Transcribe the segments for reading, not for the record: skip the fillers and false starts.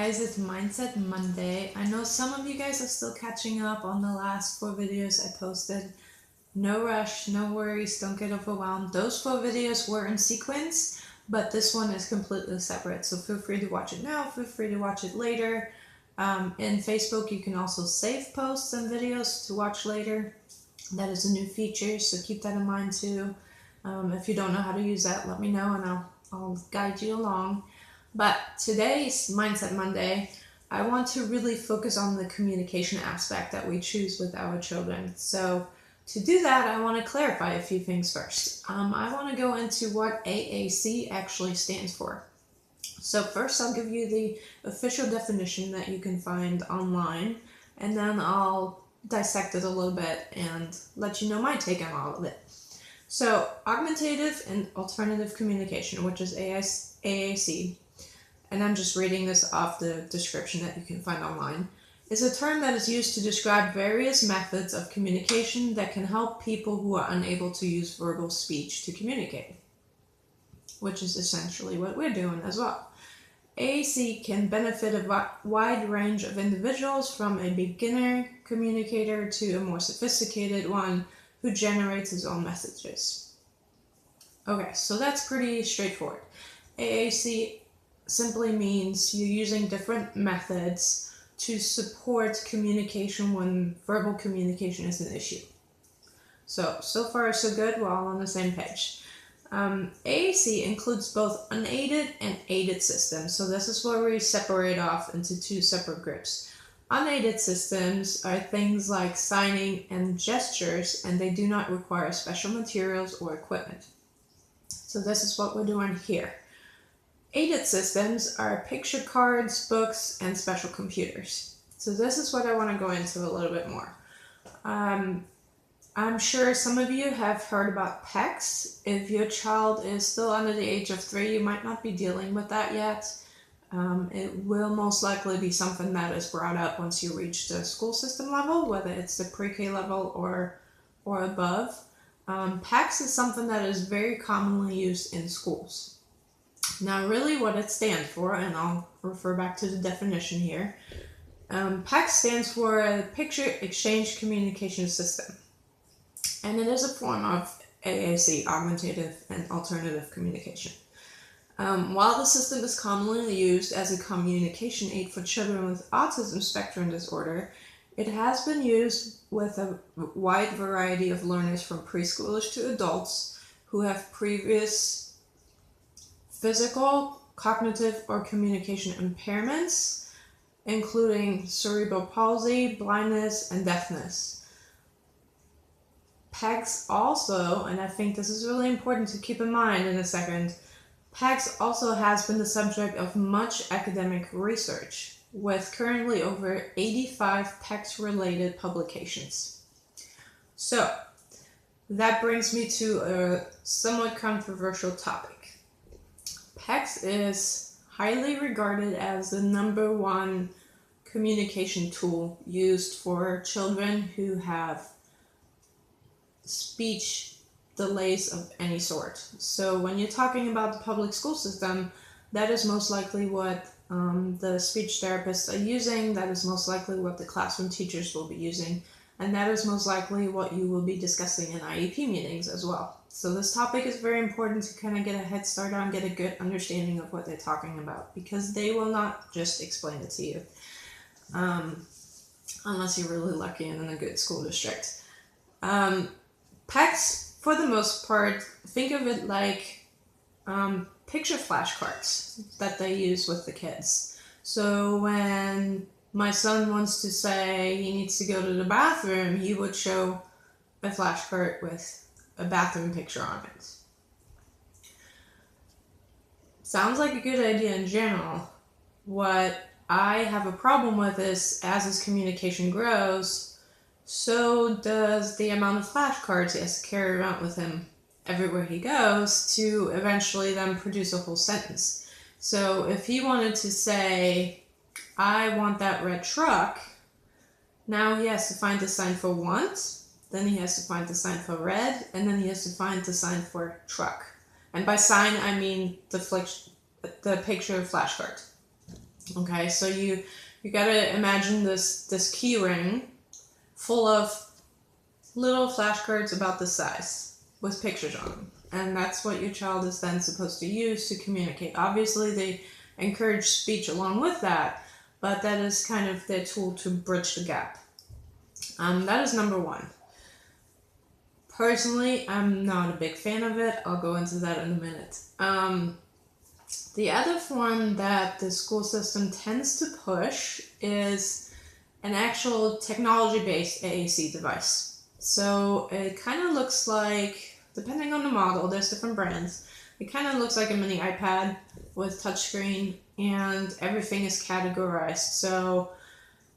guys, it's Mindset Monday. I know some of you guys are still catching up on the last 4 videos I posted. No rush, no worries, don't get overwhelmed. Those 4 videos were in sequence, but this one is completely separate. So feel free to watch it now, feel free to watch it later. In Facebook, you can also save posts and videos to watch later. That is a new feature, so keep that in mind too. If you don't know how to use that, let me know and I'll guide you along. But today's Mindset Monday, I want to really focus on the communication aspect that we choose with our children. So to do that, I want to clarify a few things first. I want to go into what AAC actually stands for. So first, I'll give you the official definition that you can find online, and then I'll dissect it a little bit and let you know my take on all of it. So augmentative and alternative communication, which is AAC, and I'm just reading this off the description that you can find online, is a term that is used to describe various methods of communication that can help people who are unable to use verbal speech to communicate, which is essentially what we're doing as well. AAC can benefit a wide range of individuals, from a beginner communicator to a more sophisticated one who generates his own messages. Okay, so that's pretty straightforward. AAC simply means you're using different methods to support communication when verbal communication is an issue. So far so good, we're all on the same page. AAC includes both unaided and aided systems, so this is where we separate off into 2 separate groups. Unaided systems are things like signing and gestures, and they do not require special materials or equipment. So this is what we're doing here. Aided systems are picture cards, books, and special computers. So this is what I want to go into a little bit more. I'm sure some of you have heard about PECS. If your child is still under the age of 3, you might not be dealing with that yet. It will most likely be something that is brought up once you reach the school system level, whether it's the pre-K level or above. PECS is something that is very commonly used in schools. Now, really what it stands for, and I'll refer back to the definition here, PECS stands for a Picture Exchange Communication System, and it is a form of AAC, augmentative and alternative communication. While the system is commonly used as a communication aid for children with autism spectrum disorder, it has been used with a wide variety of learners from preschoolers to adults who have previous physical, cognitive, or communication impairments, including cerebral palsy, blindness, and deafness. PECS also, and I think this is really important to keep in mind in a second, PECS also has been the subject of much academic research, with currently over 85 PECS-related publications. So, that brings me to a somewhat controversial topic. PECS is highly regarded as the #1 communication tool used for children who have speech delays of any sort. So when you're talking about the public school system, that is most likely what the speech therapists are using, that is most likely what the classroom teachers will be using, and that is most likely what you will be discussing in IEP meetings as well. So this topic is very important to kind of get a head start on, get a good understanding of what they're talking about, because they will not just explain it to you, unless you're really lucky and in a good school district. PECS, for the most part, think of it like picture flashcards that they use with the kids. So when my son wants to say he needs to go to the bathroom, he would show a flashcard with a bathroom picture on it. Sounds like a good idea in general. What I have a problem with is, as his communication grows, so does the amount of flashcards he has to carry around with him everywhere he goes to eventually then produce a whole sentence. So if he wanted to say, "I want that red truck," now he has to find the sign for want, then he has to find the sign for red, and then he has to find the sign for truck. And by sign, I mean the picture flashcard. Okay, so you gotta imagine this key ring full of little flashcards about this size with pictures on them. And that's what your child is then supposed to use to communicate. Obviously, they encourage speech along with that, but that is kind of their tool to bridge the gap. That is number one. Personally, I'm not a big fan of it. I'll go into that in a minute. The other form that the school system tends to push is an actual technology-based AAC device. So it kind of looks like, depending on the model, there's different brands, it kind of looks like a mini iPad with touchscreen, and everything is categorized. So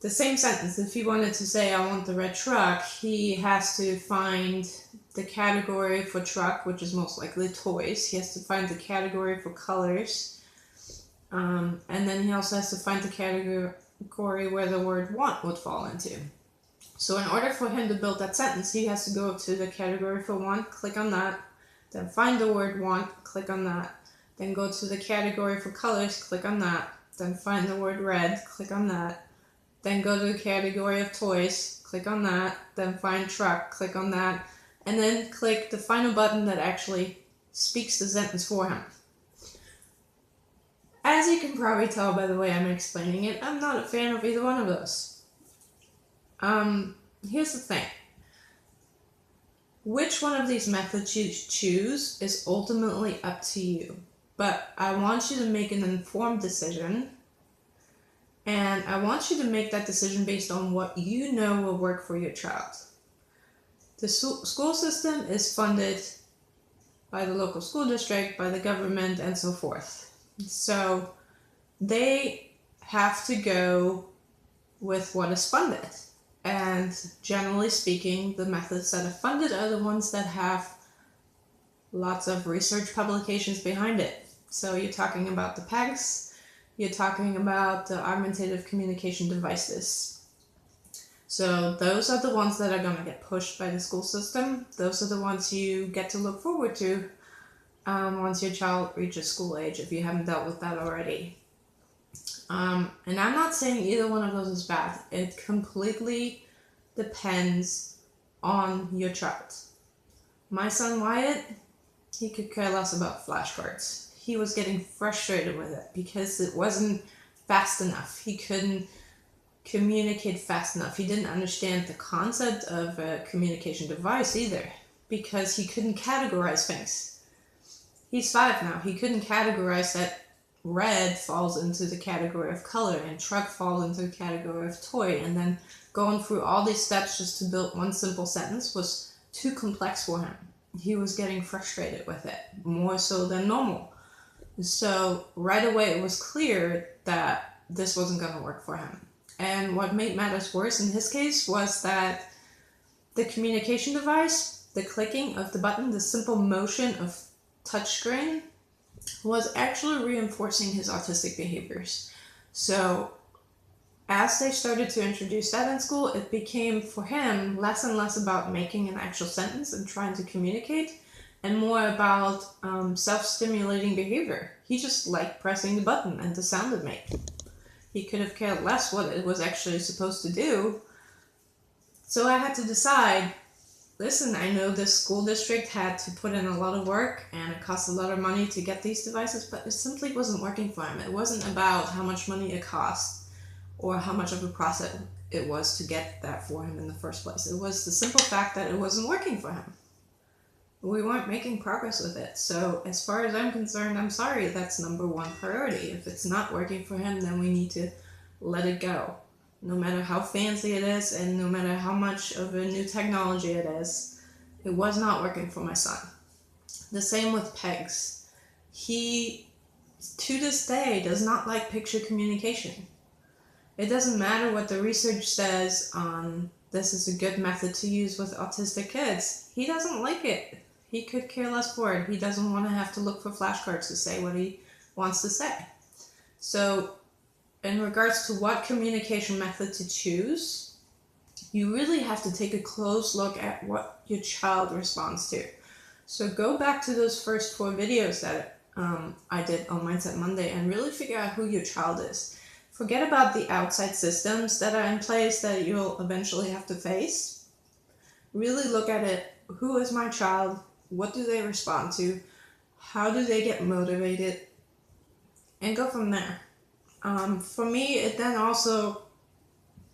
the same sentence, if he wanted to say, I want the red truck, he has to find the category for truck, which is most likely toys. He has to find the category for colors. And then he also has to find the category where the word want would fall into. So in order for him to build that sentence, he has to go to the category for want, click on that, then find the word want, click on that, then go to the category for colors, click on that, then find the word red, click on that, then go to the category of toys, click on that, then find truck, click on that, and then click the final button that actually speaks the sentence for him. As you can probably tell by the way I'm explaining it, I'm not a fan of either one of those. Here's the thing. Which one of these methods you choose is ultimately up to you. But I want you to make an informed decision, and I want you to make that decision based on what you know will work for your child. The school system is funded by the local school district, by the government, and so forth. So they have to go with what is funded. And generally speaking, the methods that are funded are the ones that have lots of research publications behind it. So you're talking about the PECS, you're talking about the augmentative communication devices. So those are the ones that are going to get pushed by the school system. Those are the ones you get to look forward to once your child reaches school age, if you haven't dealt with that already. And I'm not saying either one of those is bad. It completely depends on your child. My son Wyatt, he could care less about flashcards. He was getting frustrated with it because it wasn't fast enough. He couldn't communicate fast enough. He didn't understand the concept of a communication device either because he couldn't categorize things. He's 5 now. He couldn't categorize that red falls into the category of color and truck falls into the category of toy, and then going through all these steps just to build one simple sentence was too complex for him. He was getting frustrated with it, more so than normal. So right away it was clear that this wasn't going to work for him. And what made matters worse in his case was that the communication device, the clicking of the button, the simple motion of touchscreen was actually reinforcing his autistic behaviors. So as they started to introduce that in school, it became for him less and less about making an actual sentence and trying to communicate, and more about self-stimulating behavior. He just liked pressing the button and the sound it made. He could have cared less what it was actually supposed to do. So I had to decide, listen, I know this school district had to put in a lot of work and it cost a lot of money to get these devices, but it simply wasn't working for him. It wasn't about how much money it cost or how much of a process it was to get that for him in the first place. It was the simple fact that it wasn't working for him. We weren't making progress with it. So as far as I'm concerned, I'm sorry, that's number one priority. If it's not working for him, then we need to let it go. No matter how fancy it is and no matter how much of a new technology it is, it was not working for my son. The same with PECS. He, to this day, does not like picture communication. It doesn't matter what the research says on this is a good method to use with autistic kids. He doesn't like it. He could care less for it. He doesn't want to have to look for flashcards to say what he wants to say. So in regards to what communication method to choose, you really have to take a close look at what your child responds to. So go back to those first 4 videos that I did on Mindset Monday and really figure out who your child is. Forget about the outside systems that are in place that you'll eventually have to face. Really look at it. Who is my child? What do they respond to? How do they get motivated? And go from there. For me, it then also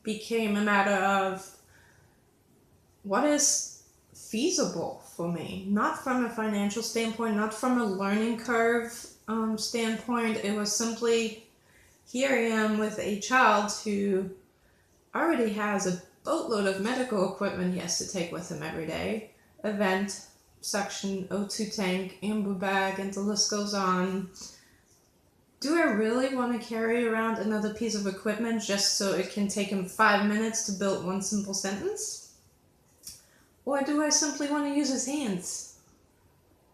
became a matter of what is feasible for me, not from a financial standpoint, not from a learning curve standpoint. It was simply, here I am with a child who already has a boatload of medical equipment he has to take with him every day. A vent, suction, O2 tank, ambu bag, and the list goes on. Do I really want to carry around another piece of equipment just so it can take him 5 minutes to build one simple sentence? Or do I simply want to use his hands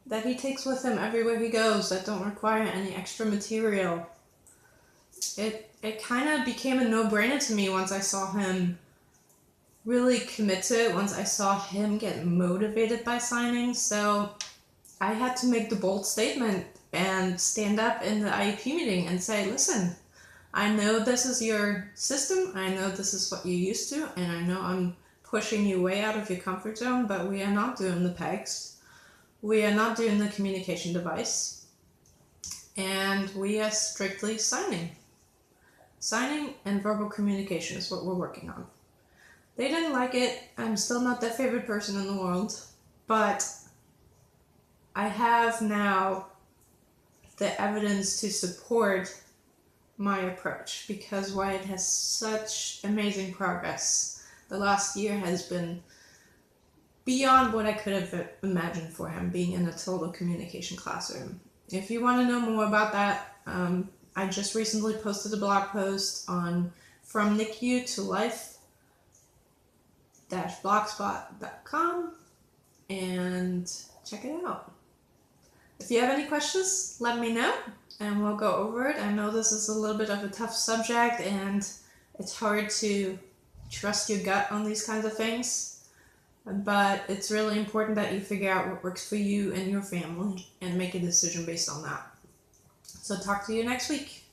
that he takes with him everywhere he goes that don't require any extra material? It kind of became a no-brainer to me once I saw him really commit to it, once I saw him get motivated by signing. So I had to make the bold statement and stand up in the IEP meeting and say, listen, I know this is your system, I know this is what you're used to, and I know I'm pushing you way out of your comfort zone, but we are not doing the PECS. We are not doing the communication device. And we are strictly signing. Signing and verbal communication is what we're working on. They didn't like it. I'm still not their favorite person in the world, but I have now the evidence to support my approach, because Wyatt has such amazing progress. The last year has been beyond what I could have imagined for him, being in a total communication classroom. If you want to know more about that, I just recently posted a blog post on From NICU to Life-blogspot.com, and check it out. If you have any questions, let me know and we'll go over it. I know this is a little bit of a tough subject and it's hard to trust your gut on these kinds of things, but it's really important that you figure out what works for you and your family and make a decision based on that. So talk to you next week.